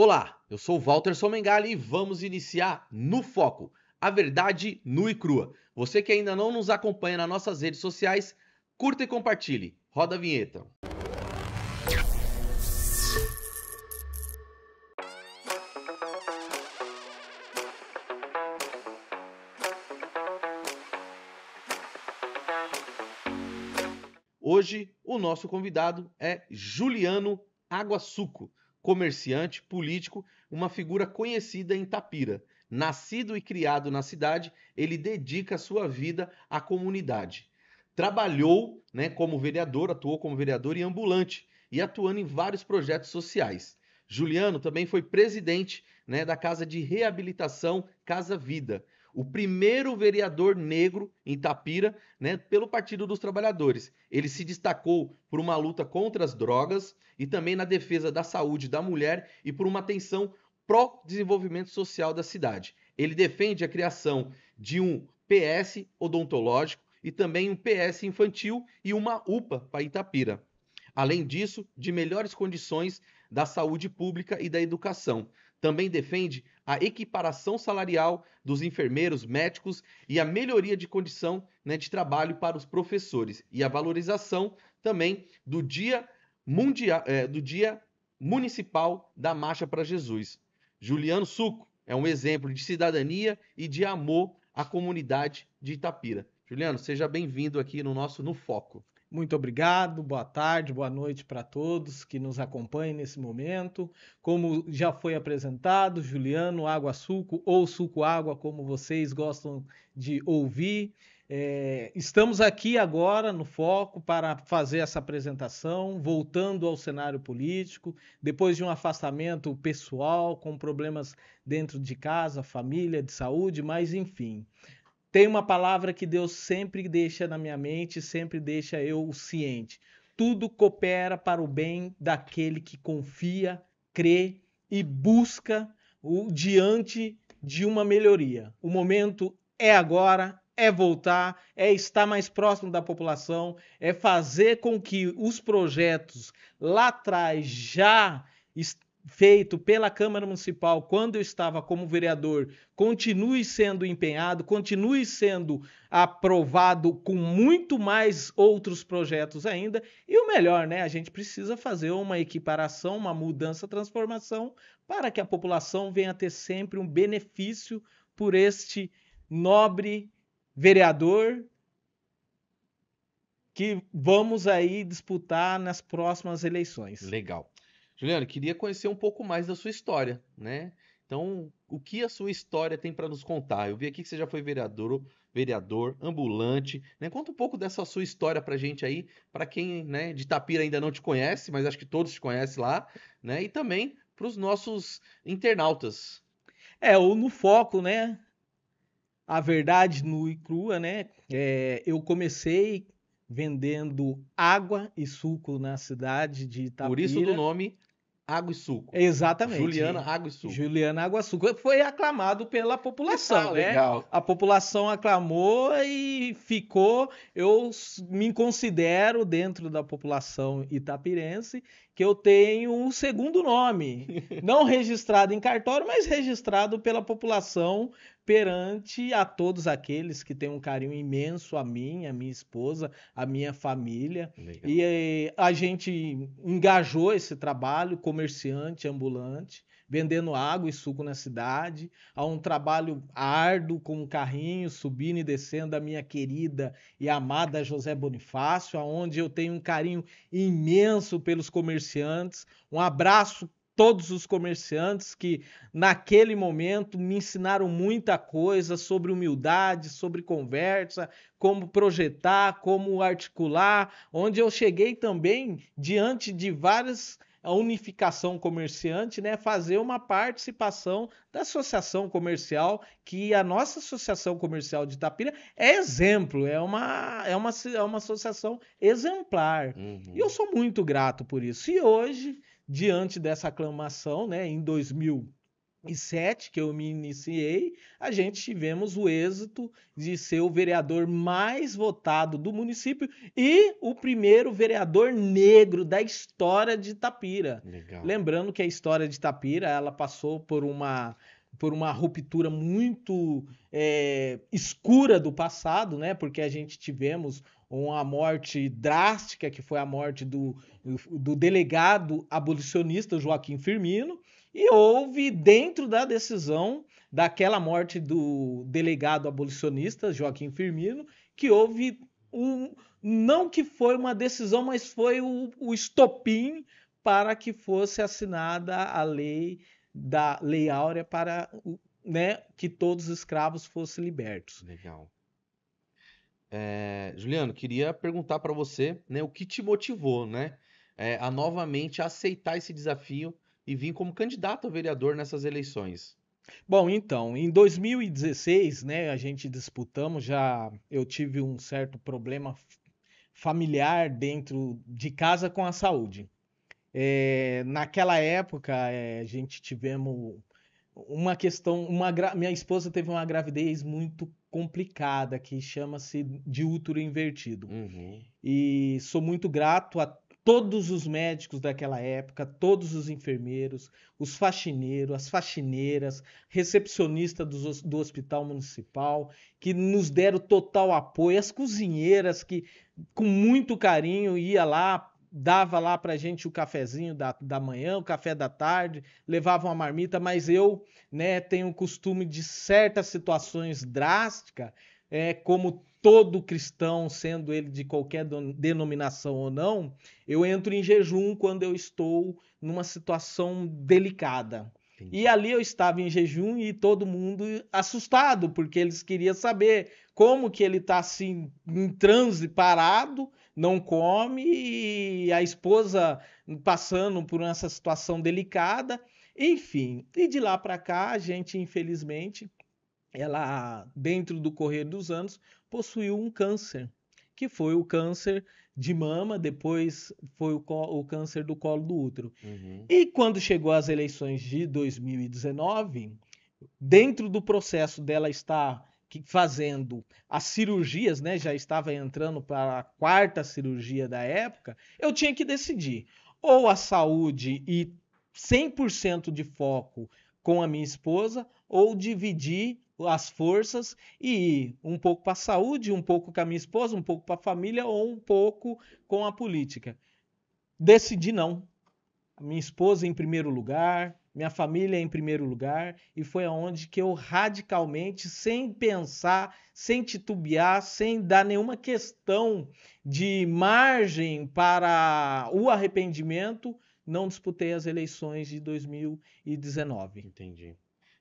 Olá, eu sou o Walter Somengali e vamos iniciar No Foco, a verdade nua e crua. Você que ainda não nos acompanha nas nossas redes sociais, curta e compartilhe. Roda a vinheta. Hoje, o nosso convidado é Juliano Aguassuco, comerciante, político, uma figura conhecida em Itapira. Nascido e criado na cidade, ele dedica sua vida à comunidade. Trabalhou, como vereador, atuou como vereador e ambulante, e atuando em vários projetos sociais. Juliano também foi presidente, da Casa de Reabilitação Casa Vida, o primeiro vereador negro em Itapira, pelo Partido dos Trabalhadores. Ele se destacou por uma luta contra as drogas e também na defesa da saúde da mulher e por uma atenção pró-desenvolvimento social da cidade. Ele defende a criação de um PS odontológico e também um PS infantil e uma UPA para Itapira. Além disso, de melhores condições da saúde pública e da educação. Também defende a equiparação salarial dos enfermeiros, médicos e a melhoria de condição, de trabalho para os professores e a valorização também do Dia Mundial, do Dia Municipal da Marcha para Jesus. Juliano Suco é um exemplo de cidadania e de amor à comunidade de Itapira. Juliano, seja bem-vindo aqui no nosso No Foco. Muito obrigado, boa tarde, boa noite para todos que nos acompanhem nesse momento. Como já foi apresentado, Juliano Água Suco ou Suco Água, como vocês gostam de ouvir. Estamos aqui agora no Foco para fazer essa apresentação, voltando ao cenário político, depois de um afastamento pessoal, com problemas dentro de casa, família, de saúde, mas enfim. Tem uma palavra que Deus sempre deixa na minha mente, sempre deixa eu ciente. Tudo coopera para o bem daquele que confia, crê e busca diante de uma melhoria. O momento é agora, é voltar, é estar mais próximo da população, é fazer com que os projetos lá atrás já feito pela Câmara Municipal quando eu estava como vereador continue sendo empenhado, continue sendo aprovado com muito mais outros projetos ainda. E o melhor, a gente precisa fazer uma equiparação, uma mudança, transformação para que a população venha a ter sempre um benefício por este nobre vereador que vamos aí disputar nas próximas eleições. Legal. Juliano, queria conhecer um pouco mais da sua história, Então, o que a sua história tem para nos contar? Eu vi aqui que você já foi vereador, ambulante, Conta um pouco dessa sua história pra gente aí, para quem, de Itapira ainda não te conhece, mas acho que todos te conhecem lá, E também para os nossos internautas. O No Foco, A verdade nua e crua, Eu comecei vendendo água e suco na cidade de Itapira. Por isso do nome Água e Suco. Exatamente. Juliana Água e Suco. Juliana Água e Suco. Foi aclamado pela população, Legal. A população aclamou e ficou. Eu me considero, dentro da população itapirense, que eu tenho um segundo nome. Não registrado em cartório, mas registrado pela população perante a todos aqueles que têm um carinho imenso a mim, a minha esposa, a minha família. Legal. E a gente engajou esse trabalho, comerciante, ambulante, vendendo água e suco na cidade, a um trabalho árduo com um carrinho, subindo e descendo a minha querida e amada José Bonifácio, onde eu tenho um carinho imenso pelos comerciantes. Um abraço todos os comerciantes que naquele momento me ensinaram muita coisa sobre humildade, sobre conversa, como projetar, como articular, onde eu cheguei também diante de várias a unificação comerciante, fazer uma participação da associação comercial, que a nossa associação comercial de Itapira é exemplo, é uma associação exemplar. E eu sou muito grato por isso. E hoje, diante dessa aclamação, em 2000 2007, que eu me iniciei, a gente tivemos o êxito de ser o vereador mais votado do município e o primeiro vereador negro da história de Itapira. Legal. Lembrando que a história de Itapira, ela passou por uma ruptura muito escura do passado, né? Porque a gente tivemos uma morte drástica, que foi a morte do delegado abolicionista Joaquim Firmino, e houve, dentro da decisão daquela morte do delegado abolicionista Joaquim Firmino, que houve não que foi uma decisão, mas foi o estopim para que fosse assinada a lei da Lei Áurea para, né, que todos os escravos fossem libertos. Legal. Juliano, queria perguntar para você, né, o que te motivou, né, a novamente aceitar esse desafio e vir como candidato a vereador nessas eleições. Bom, então, em 2016, né, a gente disputamos, já eu tive um certo problema familiar dentro de casa com a saúde. Naquela época, a gente tivemos uma questão, minha esposa teve uma gravidez muito complicada que chama-se de útero invertido. Uhum. E sou muito grato a todos os médicos daquela época, todos os enfermeiros, os faxineiros, as faxineiras, recepcionistas do hospital municipal, que nos deram total apoio, as cozinheiras que com muito carinho ia lá, dava lá pra gente o cafezinho da manhã, o café da tarde, levavam a marmita, mas eu, né, tenho o costume de certas situações drásticas, como todo cristão, sendo ele de qualquer denominação ou não, eu entro em jejum quando eu estou numa situação delicada. Entendi. E ali eu estava em jejum e todo mundo assustado, porque eles queriam saber como que ele está assim, em transe, parado, não come, e a esposa passando por essa situação delicada. Enfim, e de lá para cá, a gente, infelizmente, ela, dentro do correr dos anos, possuiu um câncer, que foi o câncer de mama, depois foi o câncer do colo do útero. Uhum. E quando chegou às eleições de 2019, dentro do processo dela estar fazendo as cirurgias, né, já estava entrando para a quarta cirurgia da época, eu tinha que decidir ou a saúde e 100% de foco com a minha esposa, ou dividir as forças e ir um pouco para a saúde, um pouco com a minha esposa, um pouco para a família ou um pouco com a política. Decidi não. Minha esposa em primeiro lugar, minha família em primeiro lugar, e foi aonde que eu radicalmente, sem pensar, sem titubear, sem dar nenhuma questão de margem para o arrependimento, não disputei as eleições de 2019. Entendi.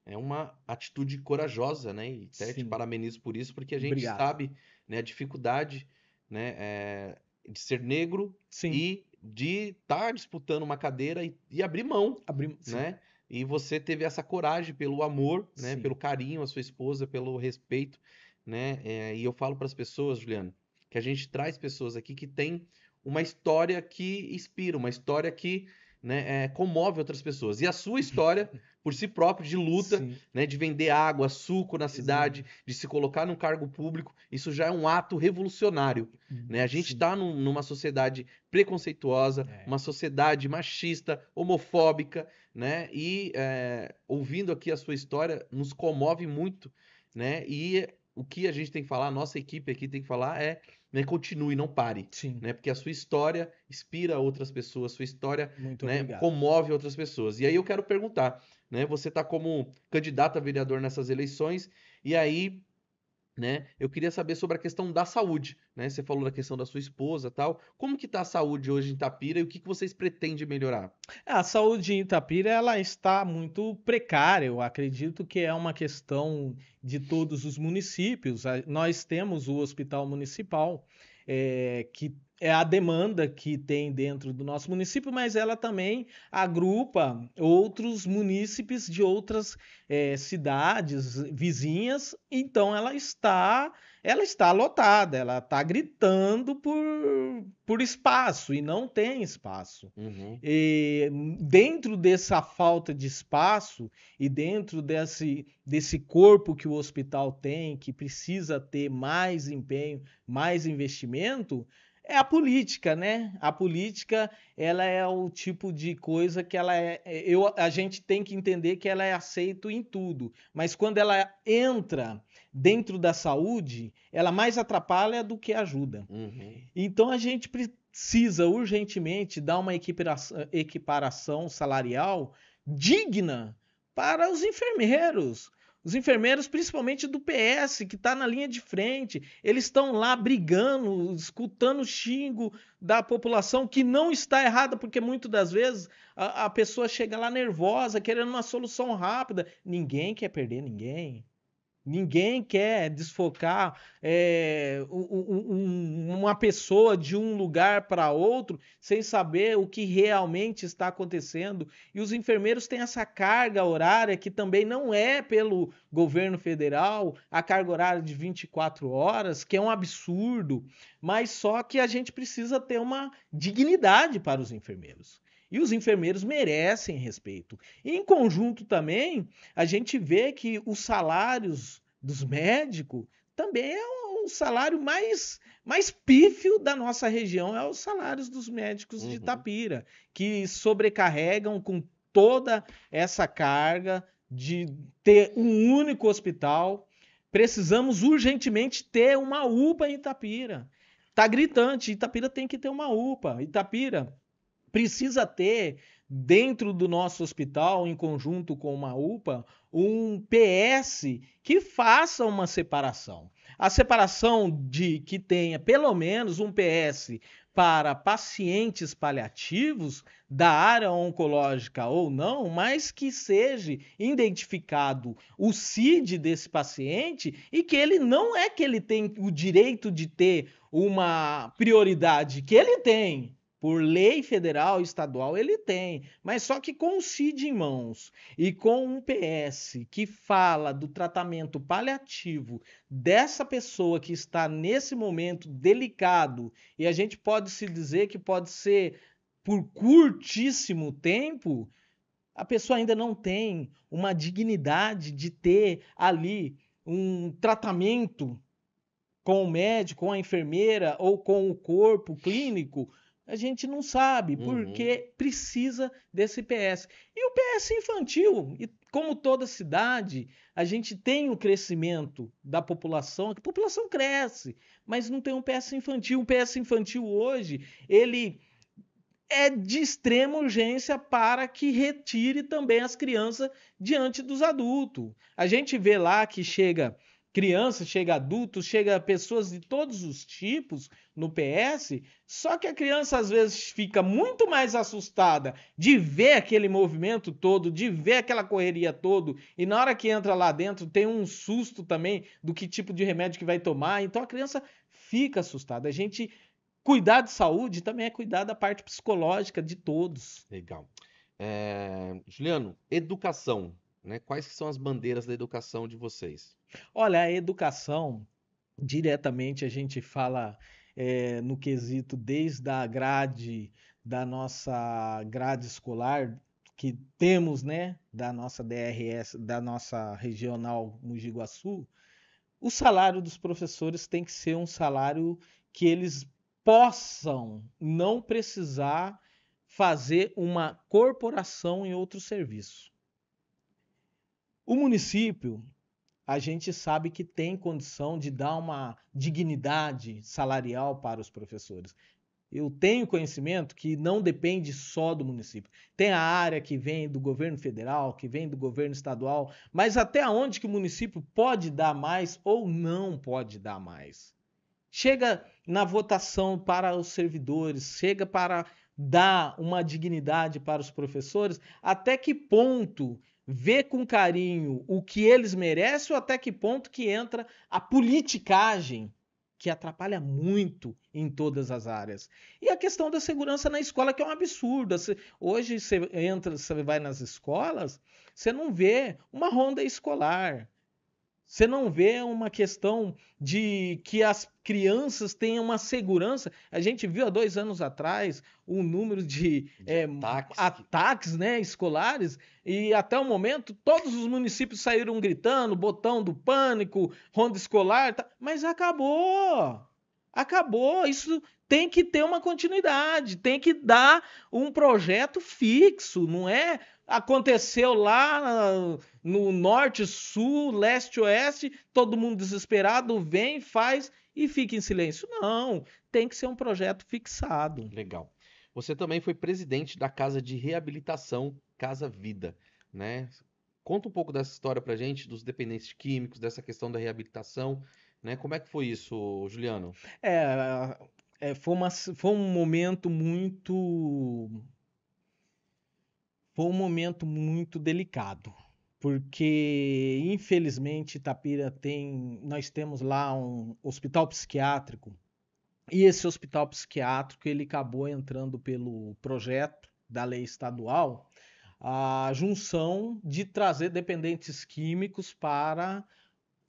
É uma atitude corajosa, né? E até te Sim, parabenizo por isso, porque a gente obrigado. sabe, né, a dificuldade, né, de ser negro Sim, e de estar disputando uma cadeira e abrir mão, abrimos, sim, né? E você teve essa coragem pelo amor, né, sim. pelo carinho à sua esposa, pelo respeito, né? E eu falo para as pessoas, Juliano, que a gente traz pessoas aqui que têm uma história que inspira, uma história que, né, comove outras pessoas. E a sua história, por si próprio, de luta, Sim, né, de vender água, suco na exato. cidade, de se colocar num cargo público, isso já é um ato revolucionário. Né? A gente Sim, está numa sociedade preconceituosa, é. uma sociedade machista, homofóbica, né? E ouvindo aqui a sua história nos comove muito, né? E o que a gente tem que falar, a nossa equipe aqui tem que falar é, né, continue, não pare, Sim, né? Porque a sua história inspira outras pessoas, sua história, muito né, obrigado. comove outras pessoas. E aí eu quero perguntar, né? Você está como candidato a vereador nessas eleições, e aí, né, eu queria saber sobre a questão da saúde, né? Você falou da questão da sua esposa, tal. Como que tá a saúde hoje em Itapira e o que que vocês pretendem melhorar? A saúde em Itapira ela está muito precária. Eu acredito que é uma questão de todos os municípios. Nós temos o hospital municipal, que é a demanda que tem dentro do nosso município, mas ela também agrupa outros munícipes de outras cidades vizinhas. Então ela está ela está lotada, ela está gritando por espaço e não tem espaço. Uhum. E dentro dessa falta de espaço e dentro desse corpo que o hospital tem, que precisa ter mais empenho, mais investimento, é a política, né? A política, ela é o tipo de coisa que a gente tem que entender que ela é aceita em tudo, mas quando ela entra dentro da saúde, ela mais atrapalha do que ajuda. Uhum. Então a gente precisa urgentemente dar uma equiparação salarial digna para os enfermeiros. Os enfermeiros, principalmente do PS, que está na linha de frente, eles estão lá brigando, escutando o xingo da população, que não está errada, porque muitas das vezes a pessoa chega lá nervosa, querendo uma solução rápida. Ninguém quer perder ninguém. Ninguém quer desfocar uma pessoa de um lugar para outro sem saber o que realmente está acontecendo. E os enfermeiros têm essa carga horária que também não é pelo governo federal, a carga horária de 24 horas, que é um absurdo, mas só que a gente precisa ter uma dignidade para os enfermeiros. E os enfermeiros merecem respeito. E, em conjunto também, a gente vê que os salários dos médicos também é um salário mais pífio da nossa região, é os salários dos médicos de Itapira, que sobrecarregam com toda essa carga de ter um único hospital. Precisamos urgentemente ter uma UPA em Itapira. Tá gritante, Itapira tem que ter uma UPA. Itapira precisa ter, dentro do nosso hospital, em conjunto com uma UPA, um PS que faça uma separação. A separação de que tenha pelo menos um PS para pacientes paliativos da área oncológica ou não, mas que seja identificado o CID desse paciente e que ele não é que ele tem o direito de ter uma prioridade, que ele tem. Por lei federal e estadual ele tem, mas só que com o CID em mãos e com um PS que fala do tratamento paliativo dessa pessoa que está nesse momento delicado, e a gente pode se dizer que pode ser por curtíssimo tempo, a pessoa ainda não tem uma dignidade de ter ali um tratamento com o médico, com a enfermeira ou com o corpo clínico. A gente não sabe, porque precisa desse PS. E o PS infantil, e como toda cidade, a gente tem o crescimento da população, a população cresce, mas não tem um PS infantil. O PS infantil hoje, ele é de extrema urgência para que retire também as crianças diante dos adultos. A gente vê lá que chega crianças, chega adultos, chega pessoas de todos os tipos no PS, só que a criança às vezes fica muito mais assustada de ver aquele movimento todo, de ver aquela correria todo, e na hora que entra lá dentro tem um susto também do que tipo de remédio que vai tomar, então a criança fica assustada. A gente cuidar de saúde também é cuidar da parte psicológica de todos. Legal. Juliano, educação, né? Quais que são as bandeiras da educação de vocês? Olha, a educação, diretamente a gente fala no quesito desde a grade da nossa grade escolar, que temos, né, da nossa DRS, da nossa regional Mogi Guaçu, o salário dos professores tem que ser um salário que eles possam não precisar fazer uma corporação em outro serviço. O município, a gente sabe que tem condição de dar uma dignidade salarial para os professores. Eu tenho conhecimento que não depende só do município. Tem a área que vem do governo federal, que vem do governo estadual, mas até onde que o município pode dar mais ou não pode dar mais. Chega na votação para os servidores, chega para dar uma dignidade para os professores, até que ponto vê com carinho o que eles merecem ou até que ponto que entra a politicagem, que atrapalha muito em todas as áreas. E a questão da segurança na escola, que é um absurdo. Hoje você vai nas escolas, você não vê uma ronda escolar. Você não vê uma questão de que as crianças tenham uma segurança. A gente viu há 2 anos atrás o número de De ataques. ataques, né, escolares, e até o momento todos os municípios saíram gritando, botão do pânico, ronda escolar, mas acabou. Acabou. Isso tem que ter uma continuidade, tem que dar um projeto fixo, não é? Aconteceu lá no norte, sul, leste, oeste, todo mundo desesperado vem, faz e fica em silêncio. Não, tem que ser um projeto fixado. Legal. Você também foi presidente da Casa de Reabilitação Casa Vida, né? Conta um pouco dessa história pra gente, dos dependentes químicos, dessa questão da reabilitação, né? Como é que foi isso, Juliano? Foi um momento muito. Foi um momento muito delicado, porque infelizmente Itapira nós temos lá um hospital psiquiátrico, e esse hospital psiquiátrico ele acabou entrando pelo projeto da lei estadual a junção de trazer dependentes químicos para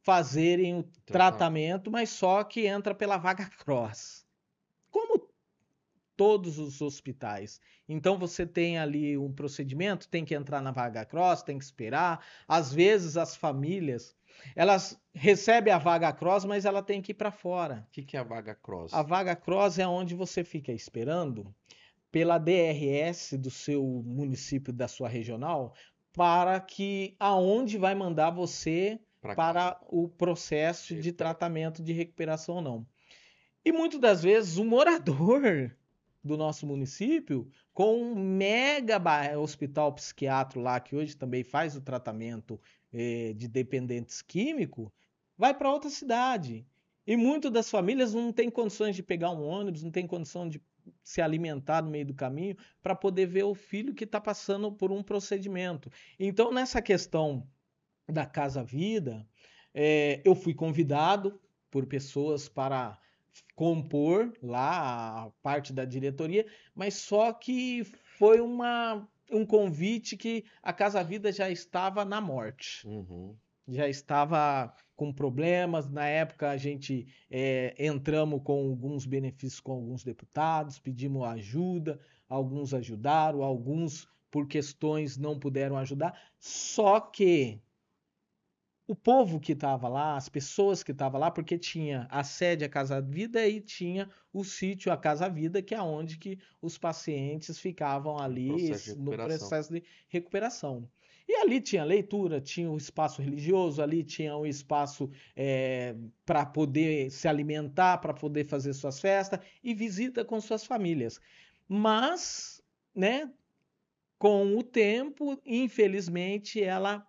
fazerem o tratamento, mas só que entra pela vaga cross. Como todos os hospitais. Então você tem ali um procedimento, tem que entrar na vaga cross, tem que esperar. Às vezes as famílias, elas recebem a vaga cross, mas ela tem que ir para fora. O que é a vaga cross? A vaga cross é onde você fica esperando pela DRS do seu município, da sua regional, para que aonde vai mandar você para o processo de tratamento de recuperação ou não. E muitas das vezes o morador do nosso município, com um mega hospital psiquiátrico lá, que hoje também faz o tratamento de dependentes químicos, vai para outra cidade. E muitas das famílias não têm condições de pegar um ônibus, não tem condição de se alimentar no meio do caminho para poder ver o filho que está passando por um procedimento. Então, nessa questão da Casa Vida, eu fui convidado por pessoas para compor lá a parte da diretoria, mas só que foi um convite que a Casa Vida já estava na morte. Uhum. Já estava com problemas. Na época a gente entramos com alguns benefícios com alguns deputados, pedimos ajuda, alguns ajudaram, alguns por questões não puderam ajudar. Só que o povo que estava lá, as pessoas que estavam lá, porque tinha a sede a Casa Vida e tinha o sítio a Casa Vida, que é onde que os pacientes ficavam ali no processo de recuperação. E ali tinha leitura, tinha o espaço religioso, ali tinha o espaço para poder se alimentar, para poder fazer suas festas e visita com suas famílias. Mas, né, com o tempo, infelizmente, ela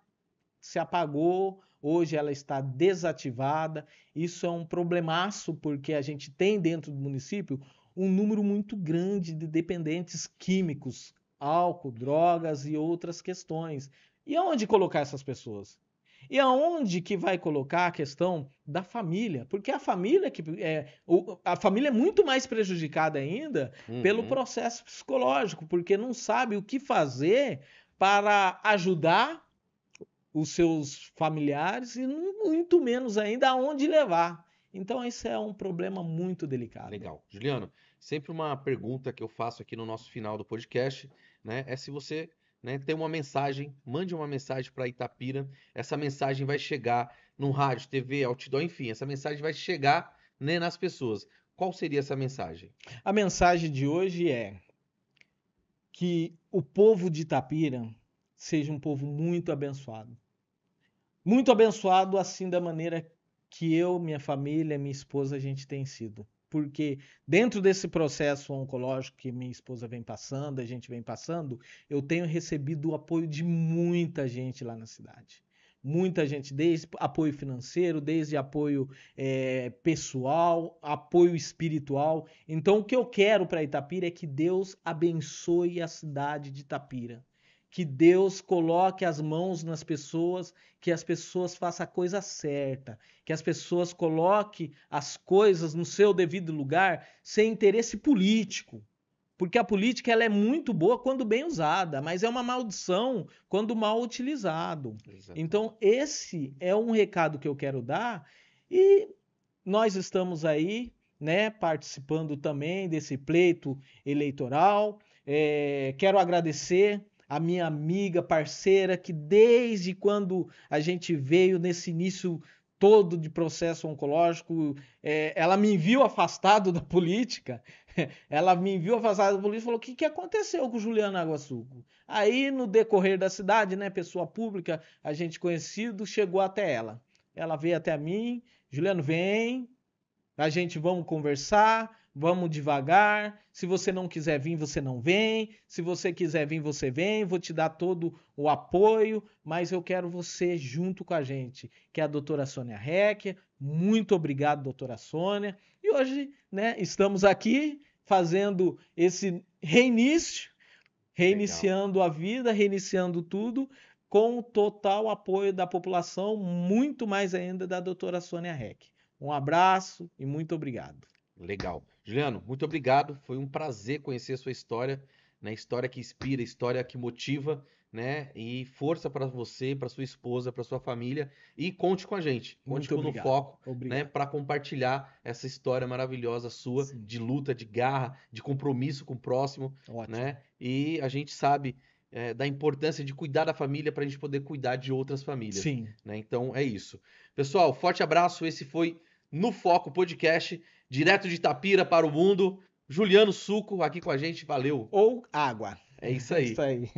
se apagou, hoje ela está desativada. Isso é um problemaço, porque a gente tem dentro do município um número muito grande de dependentes químicos, álcool, drogas e outras questões. E aonde colocar essas pessoas? E aonde que vai colocar a questão da família? Porque a família a família é muito mais prejudicada ainda pelo processo psicológico, porque não sabe o que fazer para ajudar os seus familiares e muito menos ainda aonde levar. Então, esse é um problema muito delicado. Legal. Juliano, sempre uma pergunta que eu faço aqui no nosso final do podcast, né, é se você, né, tem uma mensagem, mande uma mensagem para Itapira. Essa mensagem vai chegar no rádio, TV, outdoor, enfim, essa mensagem vai chegar, né, nas pessoas. Qual seria essa mensagem? A mensagem de hoje é que o povo de Itapira seja um povo muito abençoado. Muito abençoado assim da maneira que eu, minha família, minha esposa, a gente tem sido. Porque dentro desse processo oncológico que minha esposa vem passando, a gente vem passando, eu tenho recebido o apoio de muita gente lá na cidade. Muita gente, desde apoio financeiro, desde apoio pessoal, apoio espiritual. Então, o que eu quero para Itapira é que Deus abençoe a cidade de Itapira. Que Deus coloque as mãos nas pessoas, que as pessoas façam a coisa certa, que as pessoas coloquem as coisas no seu devido lugar sem interesse político. Porque a política ela é muito boa quando bem usada, mas é uma maldição quando mal utilizado. Exato. Então, esse é um recado que eu quero dar e nós estamos aí, né, participando também desse pleito eleitoral. Quero agradecer a minha amiga, parceira, que desde quando a gente veio nesse início todo de processo oncológico, ela me viu afastado da política, ela me viu afastado da política e falou: o que aconteceu com o Juliano Água Suco? Aí, no decorrer da cidade, né, pessoa pública, a gente conhecido, chegou até ela. Ela veio até mim: Juliano, vem, a gente vamos conversar, vamos devagar. Se você não quiser vir, você não vem. Se você quiser vir, você vem. Vou te dar todo o apoio, mas eu quero você junto com a gente, que é a doutora Sônia Heck. Muito obrigado, doutora Sônia. E hoje, né, estamos aqui fazendo esse reinício, reiniciando a vida, reiniciando tudo, com o total apoio da população, muito mais ainda da doutora Sônia Heck. Um abraço e muito obrigado. Legal. Juliano, muito obrigado. Foi um prazer conhecer a sua história, né? História que inspira, história que motiva, né? E força para você, para sua esposa, para sua família. E conte com a gente. Conte Muito com o No obrigado. Foco, né? Obrigado. Para compartilhar essa história maravilhosa sua, Sim. de luta, de garra, de compromisso com o próximo, Ótimo. né? E a gente sabe da importância de cuidar da família para a gente poder cuidar de outras famílias. Sim. Né? Então é isso. Pessoal, forte abraço. Esse foi No Foco Podcast, direto de Itapira para o mundo. Juliano Suco aqui com a gente, valeu. Ou água. É isso aí. Isso aí.